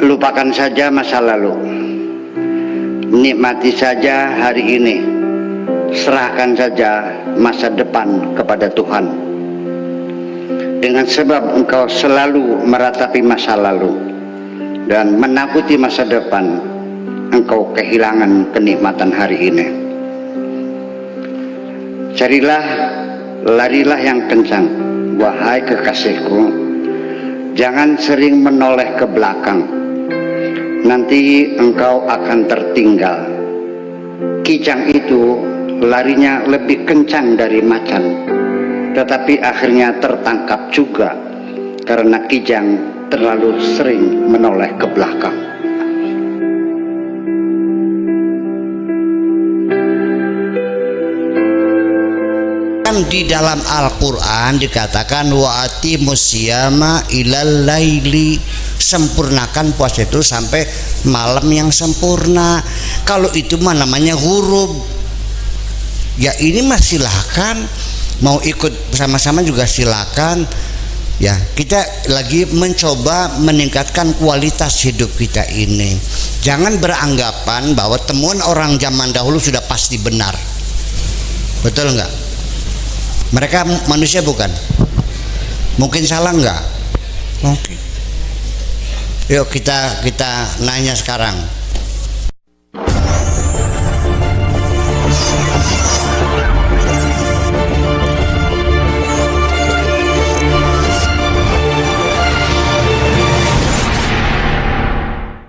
lupakan saja masa lalu, nikmati saja hari ini, serahkan saja masa depan kepada Tuhan. Dengan sebab engkau selalu meratapi masa lalu dan menakuti masa depan, engkau kehilangan kenikmatan hari ini. Carilah, larilah yang kencang, wahai kekasihku. Jangan sering menoleh ke belakang, nanti engkau akan tertinggal. Kijang itu larinya lebih kencang dari macan, tetapi akhirnya tertangkap juga karena kijang terlalu sering menoleh ke belakang. Di dalam Al-Quran dikatakan wa atimus siyama ilal laili, sempurnakan puasa itu sampai malam yang sempurna. Kalau itu mah namanya huruf. Ya ini mah silakan, mau ikut bersama-sama juga silakan. Ya kita lagi mencoba meningkatkan kualitas hidup kita ini. Jangan beranggapan bahwa temuan orang zaman dahulu sudah pasti benar. Betul nggak? Mereka manusia bukan? Mungkin salah nggak? Mungkin. Yuk kita nanya sekarang.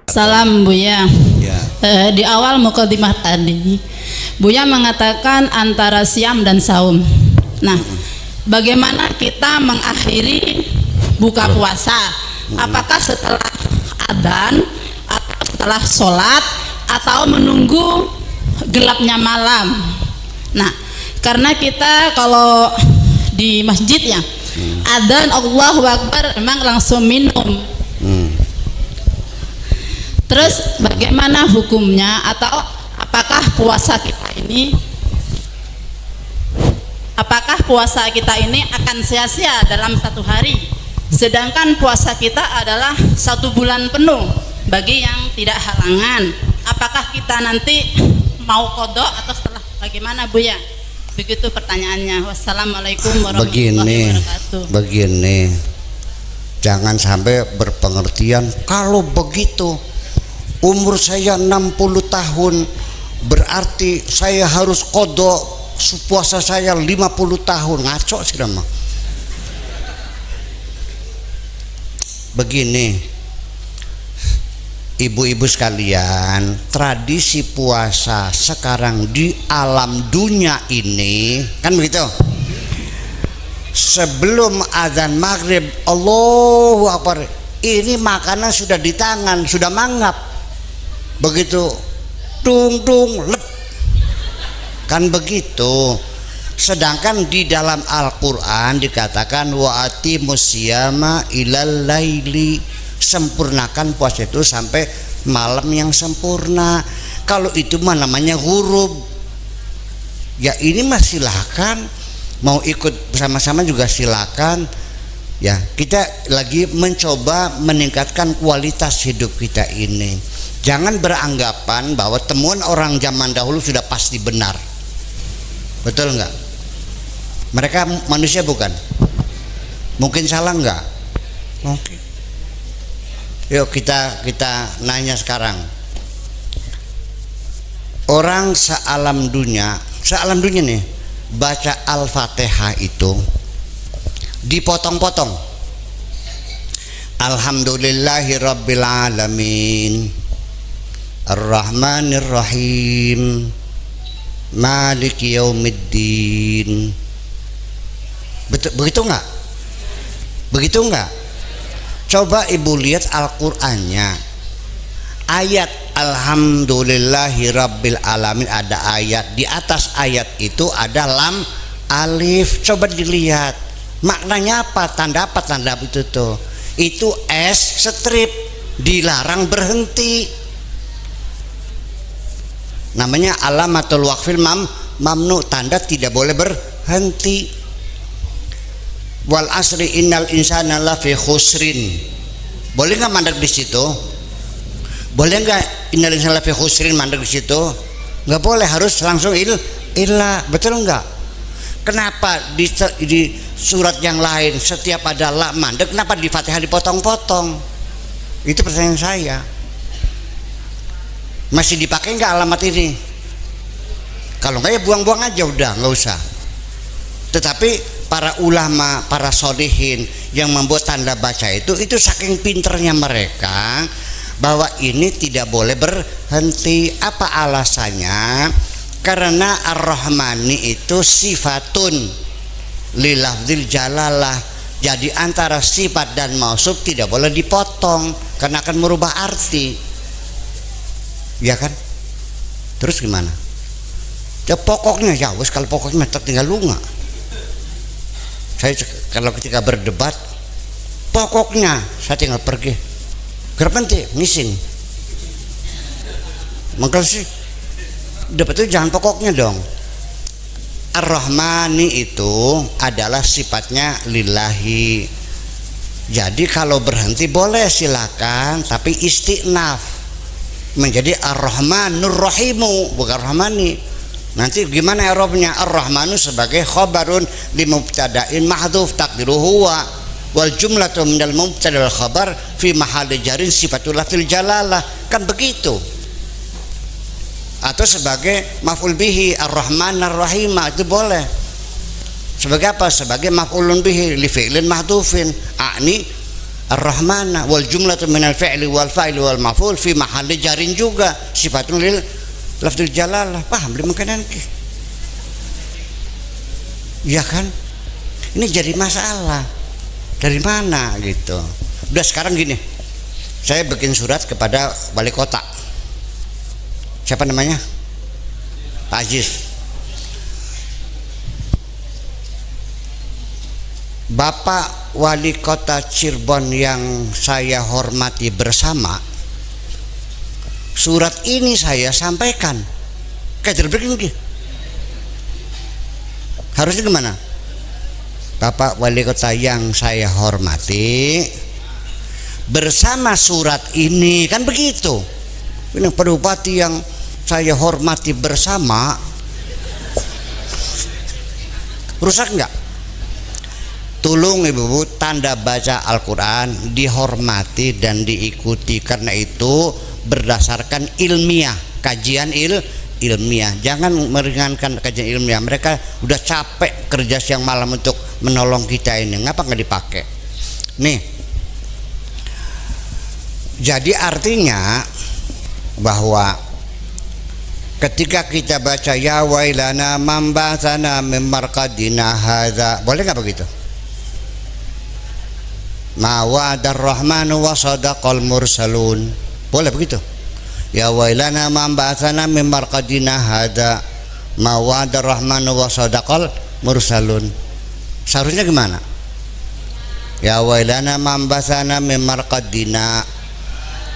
Salam Buya. Ya. Di awal mukadimah tadi, Buya mengatakan antara siam dan saum. Nah, bagaimana kita mengakhiri buka puasa? Apakah setelah adzan atau setelah sholat atau menunggu gelapnya malam? Nah, karena kita kalau di masjid ya, adzan Allahu Akbar memang langsung minum. Terus bagaimana hukumnya, atau apakah puasa kita ini akan sia-sia dalam satu hari, sedangkan puasa kita adalah 1 bulan penuh bagi yang tidak halangan? Apakah kita nanti mau qadha atau setelah, bagaimana Buya? Begitu pertanyaannya. Wassalamualaikum warahmatullahi wabarakatuh. Begini, jangan sampai berpengertian kalau begitu umur saya 60 tahun berarti saya harus qadha puasa saya 50 tahun. Ngaco sih nama. Begini, ibu-ibu sekalian, tradisi puasa sekarang di alam dunia ini kan begitu. Sebelum azan maghrib Allahu Akbar, ini makanan sudah di tangan, sudah mangap. Begitu dung lep, kan begitu. Sedangkan di dalam Al-Quran dikatakan wa atimus siyama ilal laili, sempurnakan puasa itu sampai malam yang sempurna. Kalau itu mah namanya huruf. Ya ini mah silakan, mau ikut bersama-sama juga silakan. Ya kita lagi mencoba meningkatkan kualitas hidup kita ini. Jangan beranggapan bahwa temuan orang zaman dahulu sudah pasti benar. Betul nggak? Mereka manusia bukan? Mungkin salah nggak? Mungkin. Yuk kita nanya sekarang. Orang sealam dunia nih baca Al-Fatihah itu dipotong-potong. Alhamdulillahirabbil alamin, Ar-Rahmanir-Rahim, Maliki Yaumiddin. Begitu nggak? Begitu nggak? Coba ibu lihat Al-Qur'annya. Ayat Alhamdulillahirabbil alamin, ada ayat, di atas ayat itu ada lam alif. Coba dilihat maknanya apa, tanda itu tuh. Itu S strip, dilarang berhenti. Namanya alamatul waqfil mamnu, tanda tidak boleh berhenti. Wal asri innal insana lafi khusrin. Boleh nggak mandek di situ? Boleh nggak innalillahi fi khusrin mandek di situ? Nggak boleh, harus langsung illa. Betul nggak? Kenapa di surat yang lain setiap ada la mandek, kenapa di Fatihah dipotong-potong? Itu pertanyaan saya. Masih dipakai nggak alamat ini? Kalau nggak ya buang-buang aja, udah nggak usah. Tetapi para ulama, para sholihin yang membuat tanda baca itu saking pinternya mereka bahwa ini tidak boleh berhenti. Apa alasannya? Karena Ar-Rahmani itu sifatun lilafdzil jalalah. Jadi antara sifat dan mausuf tidak boleh dipotong karena akan merubah arti. Ya kan? Terus gimana? Ya pokoknya ya wes, kalau pokoknya tinggal lunga. Saya kalau ketika berdebat, pokoknya saya tinggal pergi. Gerpenti ngising. Maka sih debat itu jangan pokoknya dong. Ar-Rahmani itu adalah sifatnya lillahi. Jadi kalau berhenti boleh silakan, tapi istiqnaf menjadi Ar-Rahmanur Rahimu, bukan Rahmani. Nanti gimana Arabnya? Ar-Rahmanu sebagai khabarun li mubtada'in mahdhuf taqdiruhu huwa wal jumlatu minal mubtada' wal khabar fi mahalli jarin sifatul lafzil jalalah, kan begitu. Atau sebagai maf'ul bihi Ar-Rahman Ar-Rahim, itu boleh. Sebagai apa? Sebagai maf'ulun bihi li fi'lin mahdhufin a'ni Ar-Rahmana wal jumlatu minal fi'li wal fa'ili wal maf'ul fi mahalli jarin juga sifatun lil lafzul jalalah. Paham beli makanan ke? Ya kan? Ini jadi masalah. Dari mana gitu? Udah sekarang gini, saya bikin surat kepada wali kota. Siapa namanya? Pak Aziz. Bapak wali kota Cirebon yang saya hormati bersama, surat ini saya sampaikan. Kayak begini. Harusnya gimana? Bapak wali kota yang saya hormati, bersama surat ini, kan begitu. Ini Pak Bupati yang saya hormati bersama, rusak enggak? Tolong ibu-ibu, tanda baca Al-Quran dihormati dan diikuti, karena itu berdasarkan ilmiah, kajian ilmiah. Jangan meringankan kajian ilmiah. Mereka udah capek kerja siang malam untuk menolong kita ini, ngapa nggak dipakai? Nih, jadi artinya bahwa ketika kita baca ya wailana mambatsana min marqadina hadza, boleh nggak begitu? Ma wa'adar rahmanu wa sadaqal mursalun, boleh begitu? Ya wailana mambatsana min marqadina hadza ma wa'adar rahmanu wa sadaqal mursalun. Seharusnya gimana? Ya wailana mambatsana min marqadina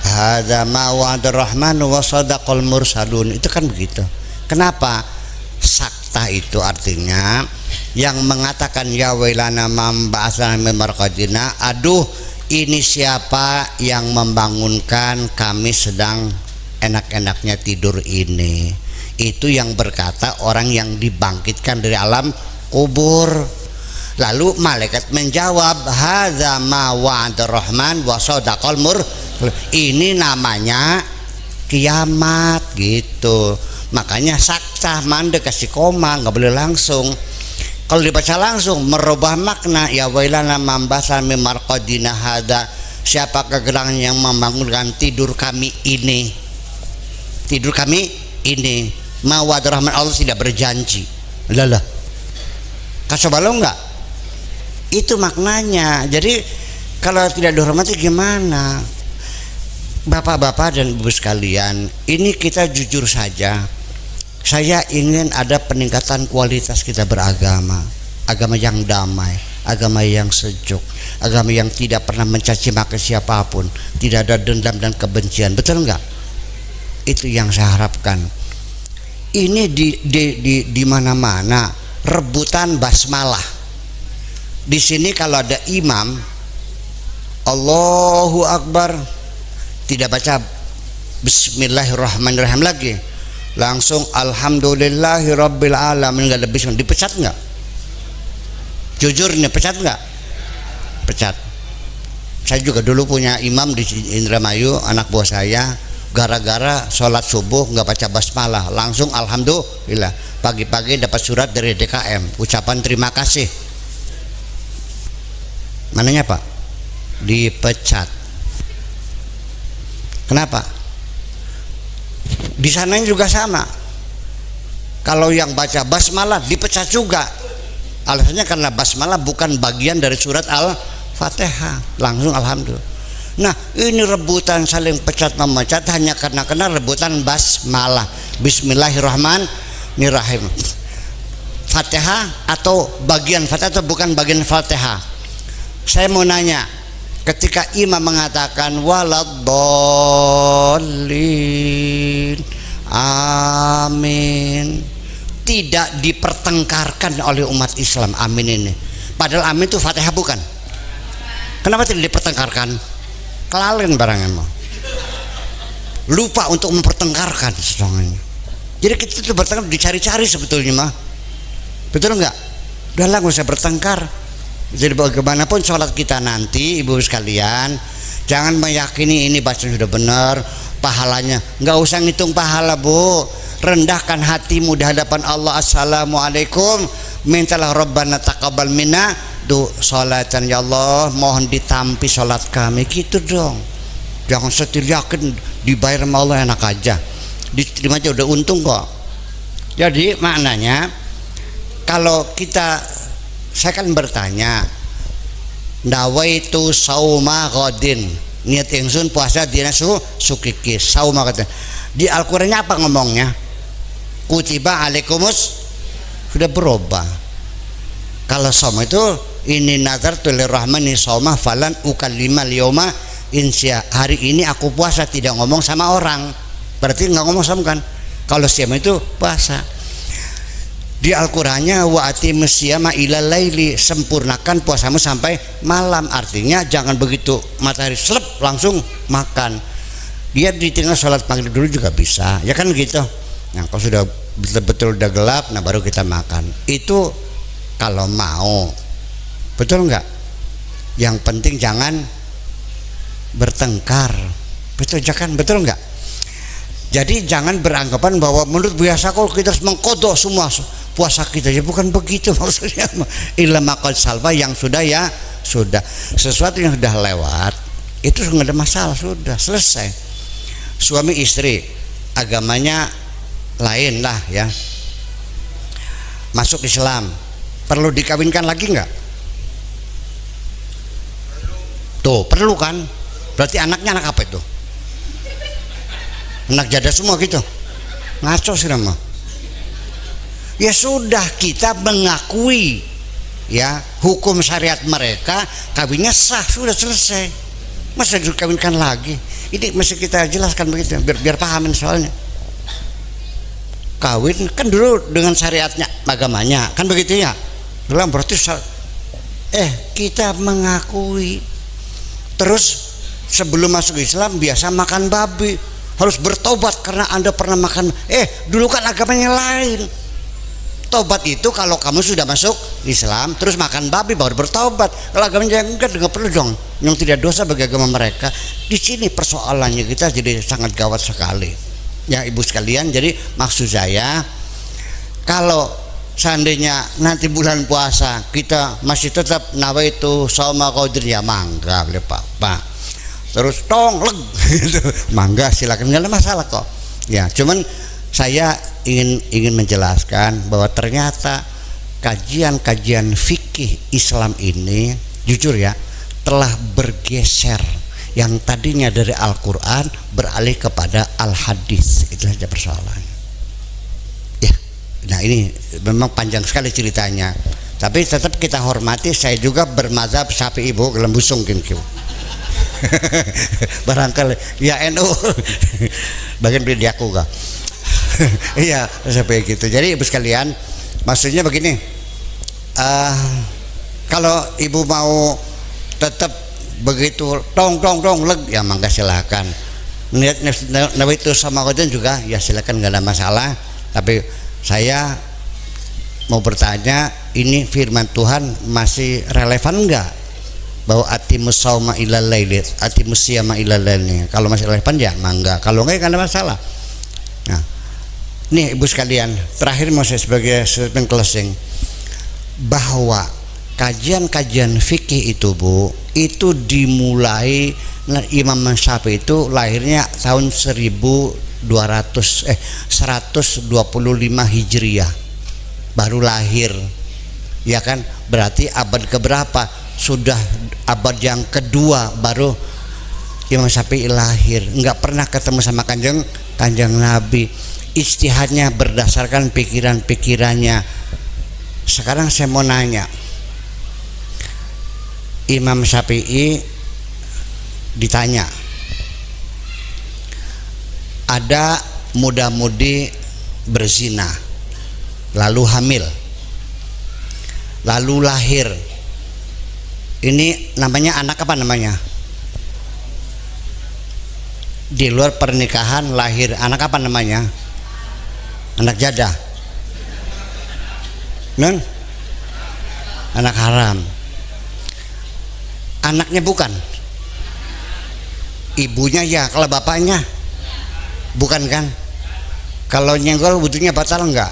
hadza ma wa'adar rahmanu wa sadaqal mursalun. Itu kan begitu. Kenapa? Sakta itu artinya yang mengatakan ya wailana mambatsana min marqadina, aduh ini siapa yang membangunkan kami sedang enak-enaknya tidur ini. Itu yang berkata orang yang dibangkitkan dari alam kubur. Lalu malaikat menjawab hadza ma wa'adar rahman wa sadaqal mursalun. Ini namanya kiamat gitu. Makanya sakta mandek kasih koma, nggak boleh langsung. Kalau dibaca langsung merubah makna. Ya wailana mambatsana min marqadina hadza, siapa gerangan yang membangunkan tidur kami ini. Tidur kami ini. Ma wa'adar rahman, Allah tidak berjanji. Lalah. Kasih balong enggak? Itu maknanya. Jadi kalau tidak dihormati gimana? Bapak-bapak dan ibu sekalian, ini kita jujur saja. Saya ingin ada peningkatan kualitas kita beragama. Agama yang damai, agama yang sejuk, agama yang tidak pernah mencaci maki siapapun, tidak ada dendam dan kebencian. Betul enggak? Itu yang saya harapkan. Ini di mana-mana rebutan basmalah. Di sini kalau ada imam Allahu Akbar tidak baca Bismillahirrahmanirrahim lagi, langsung alhamdulillahirabbil alamin, nggak ada bismillah. Dipecat nggak? Jujur nih, pecat nggak? Pecat. Saya juga dulu punya imam di Indramayu, anak buah saya, gara-gara sholat subuh nggak baca basmalah, langsung alhamdulillah pagi-pagi dapat surat dari DKM ucapan terima kasih. Mananya Pak? Dipecat. Kenapa? Di sana juga sama. Kalau yang baca basmalah dipecat juga. Alasannya karena basmalah bukan bagian dari surat Al-Fatihah. Langsung alhamdulillah. Nah, ini rebutan saling pecat memecat hanya karena rebutan basmalah. Bismillahirrahmanirrahim. Fatihah atau bagian Fatihah atau bukan bagian Fatihah? Saya mau nanya, ketika imam mengatakan waladdallin amin, tidak dipertengkarkan oleh umat Islam amin ini. Padahal amin itu Fatihah bukan? Kenapa tidak dipertengkarkan? Kelalaian barangnya mau. Lupa untuk mempertengkarkan semuanya. Jadi kita itu bertengkar dicari-cari sebetulnya mah. Betul enggak? Udahlah nggak usah bertengkar. Jadi bagaimanapun sholat kita nanti, ibu sekalian, jangan meyakini ini baca sudah benar, pahalanya. Nggak usah ngitung pahala, Bu. Rendahkan hatimu di hadapan Allah. Assalamualaikum, mintalah Rabbana taqabbal minna sholatan, ya Allah mohon ditampi sholat kami, gitu dong. Jangan setir yakin dibayar sama Allah, enak aja diterima aja udah untung kok. Jadi maknanya kalau kita, saya kan bertanya, nawaitu sauma ghadin, niat ingsun puasa dina sukiki sauma, kata di Al-Qur'annya apa ngomongnya? Kutiba alaikumus, sudah berubah. Kalau saum itu ini nazartu lirrahmani sauma falan ukallima liyoma insya, hari ini aku puasa tidak ngomong sama orang, berarti nggak ngomong sama kan. Kalau siam itu puasa. Di Al-Qur'annya wa atimus siyama ilal laili, sempurnakan puasamu sampai malam, artinya jangan begitu matahari selep langsung makan. Dia ditinggal sholat maghrib dulu juga bisa, ya kan gitu. Nah kalau sudah betul-betul udah gelap, nah baru kita makan. Itu kalau mau, betul nggak? Yang penting jangan bertengkar, betul jangan, betul nggak? Jadi jangan beranggapan bahwa menurut biasa kalau kita harus mengkodok semua puasa kita, ya bukan begitu maksudnya. Illa maqad salfa, yang sudah ya sudah, sesuatu yang sudah lewat itu nggak ada masalah, sudah selesai. Suami istri agamanya lain lah ya, masuk Islam, perlu dikawinkan lagi nggak? Tuh perlu kan? Berarti anaknya anak apa itu? Anak jada semua gitu? Ngaco sih nama. Ya sudah, kita mengakui ya hukum syariat mereka, kawinnya sah, sudah selesai. Masa dikawinkan lagi? Ini mesti kita jelaskan begitu biar pahamin soalnya. Kawin kan dulu dengan syariatnya, agamanya kan begitu ya. Dalam berarti kita mengakui. Terus sebelum masuk Islam biasa makan babi, harus bertobat karena Anda pernah makan. Dulu kan agamanya lain. Tobat itu kalau kamu sudah masuk Islam terus makan babi baru bertobat. Kalau agamanya enggak perlu dong, yang tidak dosa bagi agama mereka. Di sini persoalannya kita jadi sangat gawat sekali ya ibu sekalian. Jadi maksud saya, kalau seandainya nanti bulan puasa kita masih tetap nawaitu shauma qadir, ya mangga boleh Pak. Terus tong leg gitu, mangga silakan, nggak ada masalah kok ya. Cuman saya ingin menjelaskan bahwa ternyata kajian fikih Islam ini jujur ya telah bergeser, yang tadinya dari Al-Quran beralih kepada Al-Hadis. Itu saja persoalannya ya. Nah ini memang panjang sekali ceritanya, tapi tetap kita hormati. Saya juga bermazhab Syafi'i, ibu gelembusung kimkiu barangkali ya NU bagian beli aku kah. Iya sampai gitu. Jadi ibu sekalian, maksudnya begini, kalau ibu mau tetap begitu tong leg, ya mangga silakan. niat nawaitu sama qadin juga ya silakan, nggak ada masalah. Tapi saya mau bertanya, ini firman Tuhan masih relevan enggak? Bahwa atimus sauma ilal laili, atimus siyama ilal laili. Kalau masih relevan ya mangga, kalau enggak ya enggak ada masalah. Nah, nih ibu sekalian, terakhir mau saya sebagai statement closing, bahwa kajian-kajian fikih itu Bu, itu dimulai Imam Syafi'i itu lahirnya tahun 125 Hijriah, baru lahir, ya kan? Berarti abad keberapa? Sudah abad yang kedua baru Imam Syafi'i lahir. Enggak pernah ketemu sama kanjeng Nabi. Ijtihadnya berdasarkan pikiran-pikirannya. Sekarang saya mau nanya, Imam Syafi'i ditanya, ada muda-mudi berzina, lalu hamil, lalu lahir. Ini namanya anak apa namanya? Di luar pernikahan lahir, anak apa namanya? Anak jadah. Non? Anak haram. Anaknya bukan? Ibunya ya, kalau bapaknya bukan kan? Kalau nyenggol butuhnya batal enggak?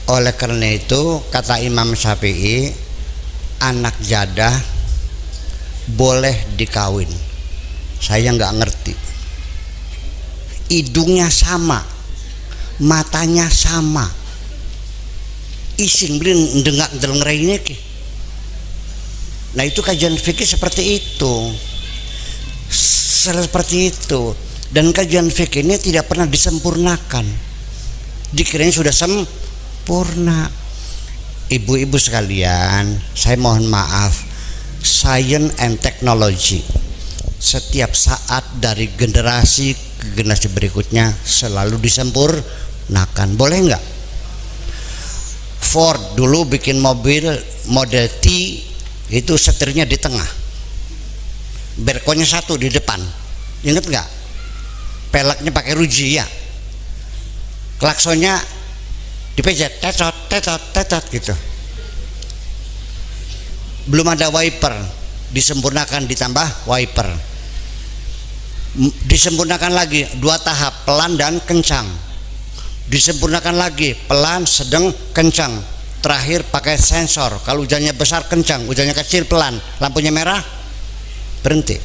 Oleh karena itu kata Imam Syafi'i, anak jadah boleh dikawin. Saya nggak ngerti. Hidungnya sama, matanya sama, isin belin dengak delengreinya ki. Nah itu kajian fikih seperti itu, seperti itu. Dan kajian fikih ini tidak pernah disempurnakan, dikirain sudah sempurna. Ibu-ibu sekalian, saya mohon maaf, science and technology setiap saat dari generasi ke generasi berikutnya selalu disempurnakan. Boleh nggak? Ford dulu bikin mobil model T, itu setirnya di tengah, berkonya satu di depan, inget nggak? Peleknya pakai ruji ya, klaksonnya dipejet, tetot tetot tetot gitu. Belum ada wiper, disempurnakan ditambah wiper, disempurnakan lagi 2 tahap, pelan dan kencang, disempurnakan lagi pelan, sedang, kencang, terakhir pakai sensor. Kalau hujannya besar kencang, hujannya kecil pelan, lampunya merah berhenti.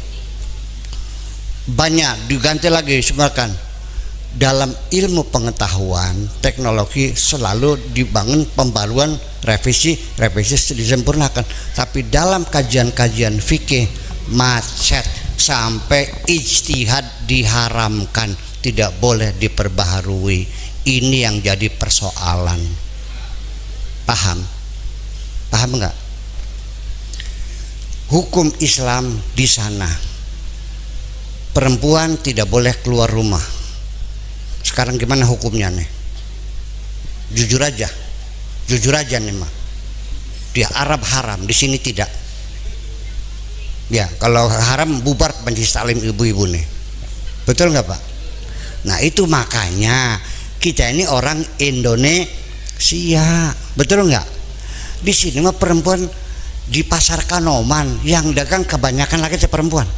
Banyak diganti lagi, disempurnakan. Dalam ilmu pengetahuan teknologi selalu dibangun pembaruan, revisi disempurnakan. Tapi dalam kajian-kajian fikih macet sampai ijtihad diharamkan, tidak boleh diperbaharui. Ini yang jadi persoalan. Paham nggak? Hukum Islam di sana, perempuan tidak boleh keluar rumah. Sekarang gimana hukumnya nih? Jujur aja nih mah. Di Arab haram, di sini tidak. Ya, kalau haram bubar majelis taklim ibu-ibu nih. Betul nggak Pak? Nah itu makanya kita ini orang Indonesia, betul nggak? Di sini mah perempuan di pasar Kanoman yang dagang kebanyakan laki-laki perempuan.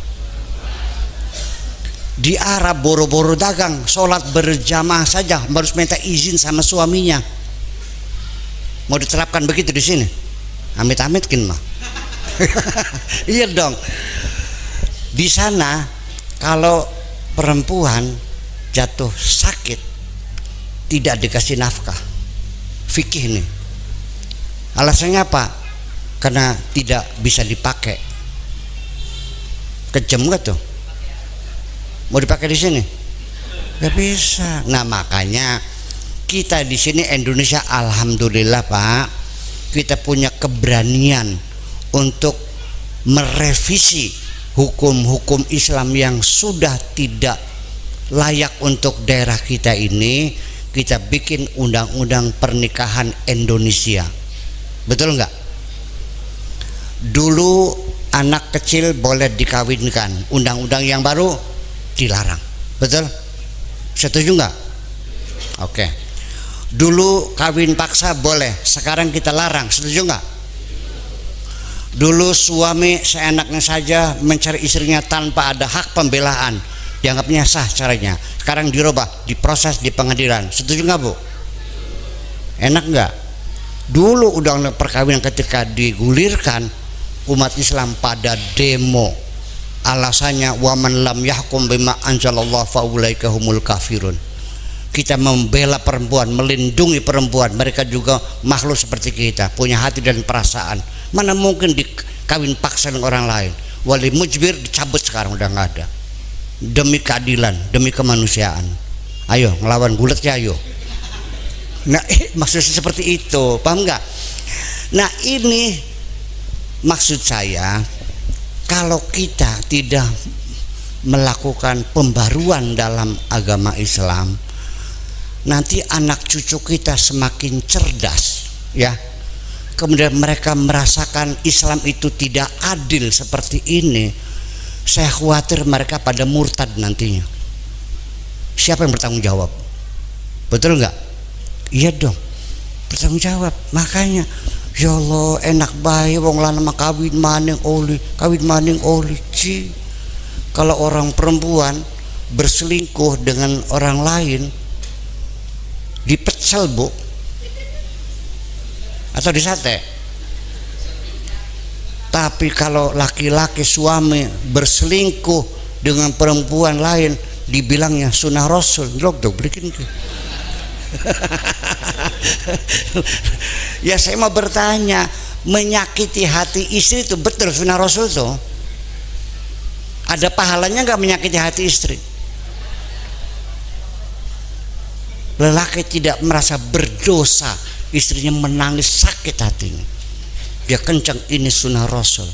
Di Arab boro-boro dagang, sholat berjamaah saja harus minta izin sama suaminya. Mau diterapkan begitu di sini? Amit-amit kin mah. Iya dong. Di sana kalau perempuan jatuh sakit tidak dikasih nafkah. Fikih nih. Alasannya apa? Karena tidak bisa dipakai. Kejam gak tuh? Mau dipakai di sini? Gak bisa. Nah makanya kita di sini Indonesia, alhamdulillah Pak, kita punya keberanian untuk merevisi hukum-hukum Islam yang sudah tidak layak untuk daerah kita ini. Kita bikin undang-undang pernikahan Indonesia. Betul nggak? Dulu anak kecil boleh dikawinkan, undang-undang yang baru dilarang. Betul? Setuju nggak? Oke. Dulu kawin paksa boleh, sekarang kita larang. Setuju nggak? Dulu suami seenaknya saja mencari istrinya tanpa ada hak pembelaan, dianggapnya sah caranya. Sekarang dirubah, diproses di pengadilan. Setuju nggak, Bu? Enak nggak? Dulu undang-undang perkawinan ketika digulirkan, umat Islam pada demo, alasannya waman lam yahkum bima anzalallah faulaika humul kafirun. Kita membela perempuan, melindungi perempuan, mereka juga makhluk seperti kita, punya hati dan perasaan. Mana mungkin dikawin paksa dengan orang lain? Wali mujbir dicabut sekarang, udah nggak ada. Demi keadilan, demi kemanusiaan. Ayo ngelawan gulet ya, ayo. Nah, maksudnya seperti itu, paham nggak? Nah, ini maksud saya, kalau kita tidak melakukan pembaruan dalam agama Islam, nanti anak cucu kita semakin cerdas, ya. Kemudian mereka merasakan Islam itu tidak adil seperti ini. Saya khawatir mereka pada murtad nantinya. Siapa yang bertanggung jawab? Betul nggak? Iya dong, bertanggung jawab. Makanya ya Allah, enak baik wong lanang kawin maning oli ci. Kalau orang perempuan berselingkuh dengan orang lain dipecel, Bu, atau disate. Tapi kalau laki-laki suami berselingkuh dengan perempuan lain dibilangnya sunnah Rasul. Dok belikin ke. Ya saya mau bertanya, menyakiti hati istri itu betul sunnah Rasul tuh? Ada pahalanya nggak menyakiti hati istri? Lelaki tidak merasa berdosa, istrinya menangis sakit hatinya, dia kencang, ini sunnah Rasul.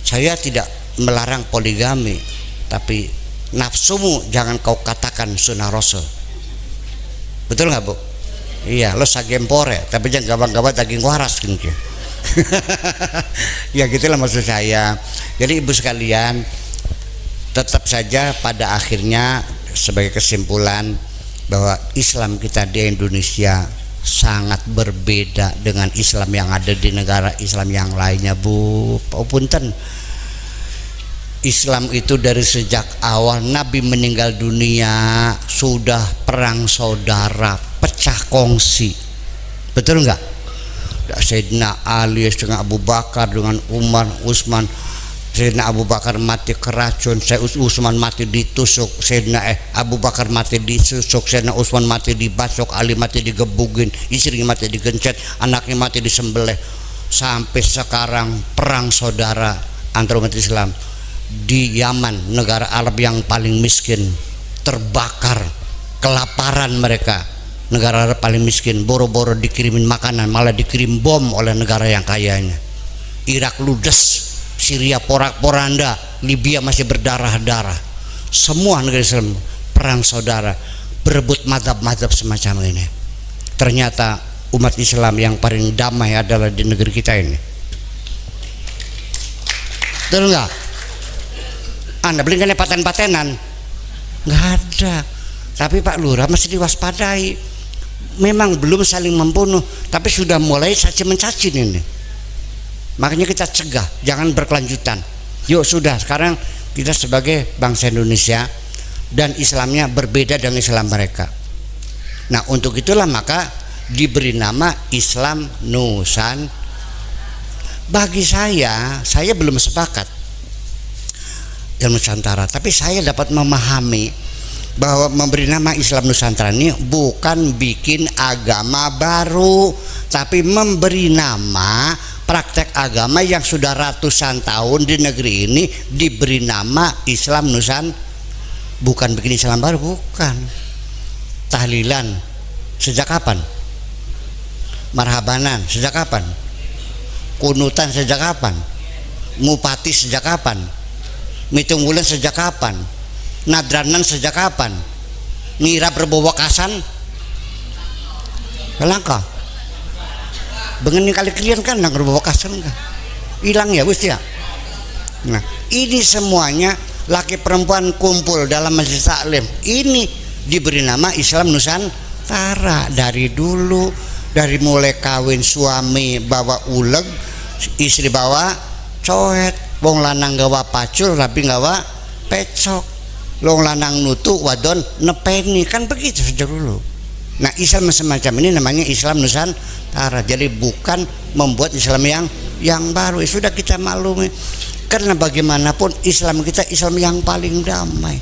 Saya tidak melarang poligami, tapi nafsumu jangan kau katakan sunnah Rasul. Betul nggak, Bu? Iya, lo sagempore, tapi jangan gabang-gabang daging waras gitu. Ya gitulah maksud saya. Jadi ibu sekalian, tetap saja pada akhirnya sebagai kesimpulan bahwa Islam kita di Indonesia sangat berbeda dengan Islam yang ada di negara Islam yang lainnya, Bu. Punten, Islam itu dari sejak awal Nabi meninggal dunia sudah perang saudara, pecah kongsi. Betul nggak? Sayyidina Ali dengan Abu Bakar, dengan Umar, Utsman. Sayyidina Abu Bakar mati keracun, Sayyidina Utsman mati ditusuk, Sayyidina Abu Bakar mati disusuk, Sayyidina Utsman mati dibasok, Ali mati digebugin, istrinya mati digencet, anaknya mati disembelih. Sampai sekarang perang saudara antar umat Islam. Di Yaman, negara Arab yang paling miskin, terbakar, kelaparan mereka. Negara Arab paling miskin, boro-boro dikirimin makanan, malah dikirim bom oleh negara yang kayanya. Irak ludes, Syria porak-poranda, Libya masih berdarah-darah. Semua negara Islam perang saudara, berebut mazhab-mazhab semacam ini. Ternyata umat Islam yang paling damai adalah di negeri kita ini. Betul nggak? Anda beli paten-patenan? Nggak ada. Tapi Pak Lurah mesti diwaspadai. Memang belum saling membunuh, tapi sudah mulai caci-mencaci ini. Makanya kita cegah, jangan berkelanjutan. Yuk sudah, sekarang kita sebagai bangsa Indonesia dan Islamnya berbeda dengan Islam mereka. Nah untuk itulah maka diberi nama Islam Nusantara. Bagi saya belum sepakat Nusantara, tapi saya dapat memahami bahwa memberi nama Islam Nusantara ini bukan bikin agama baru, tapi memberi nama praktek agama yang sudah ratusan tahun di negeri ini diberi nama Islam Nusantara. Bukan bikin Islam baru, bukan. Tahlilan sejak kapan? Marhabanan sejak kapan? Kunutan sejak kapan? Mupati sejak kapan? Mitung bulan sejak kapan? Nadranan sejak kapan? Ngira berbobakasan kelangka bengen kali kalian kan nang berbobakasan kan hilang ya wis ya. Nah, ini semuanya laki perempuan kumpul dalam majelis taklim. Ini diberi nama Islam Nusantara dari dulu, dari mulai kawin suami bawa uleg, istri bawa coet, wong lanang gawa pacul, rabi gawa pecok, wong lanang nutu, wadon nepeni, kan begitu sejak dulu. Nah, Islam semacam ini namanya Islam Nusantara. Jadi bukan membuat Islam yang baru. Sudah kita maklumi. Karena bagaimanapun Islam kita Islam yang paling damai.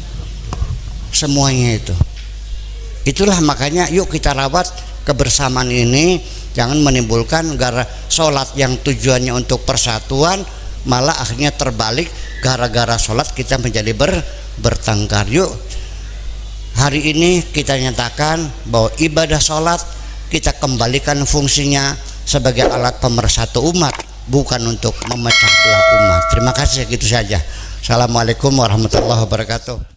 Semuanya itu. Itulah makanya yuk kita rawat kebersamaan ini. Jangan menimbulkan gara sholat yang tujuannya untuk persatuan, malah akhirnya terbalik gara-gara sholat kita menjadi bertengkar. Yuk hari ini kita nyatakan bahwa ibadah sholat kita kembalikan fungsinya sebagai alat pemersatu umat, bukan untuk memecah belah umat. Terima kasih, gitu saja. Assalamualaikum warahmatullahi wabarakatuh.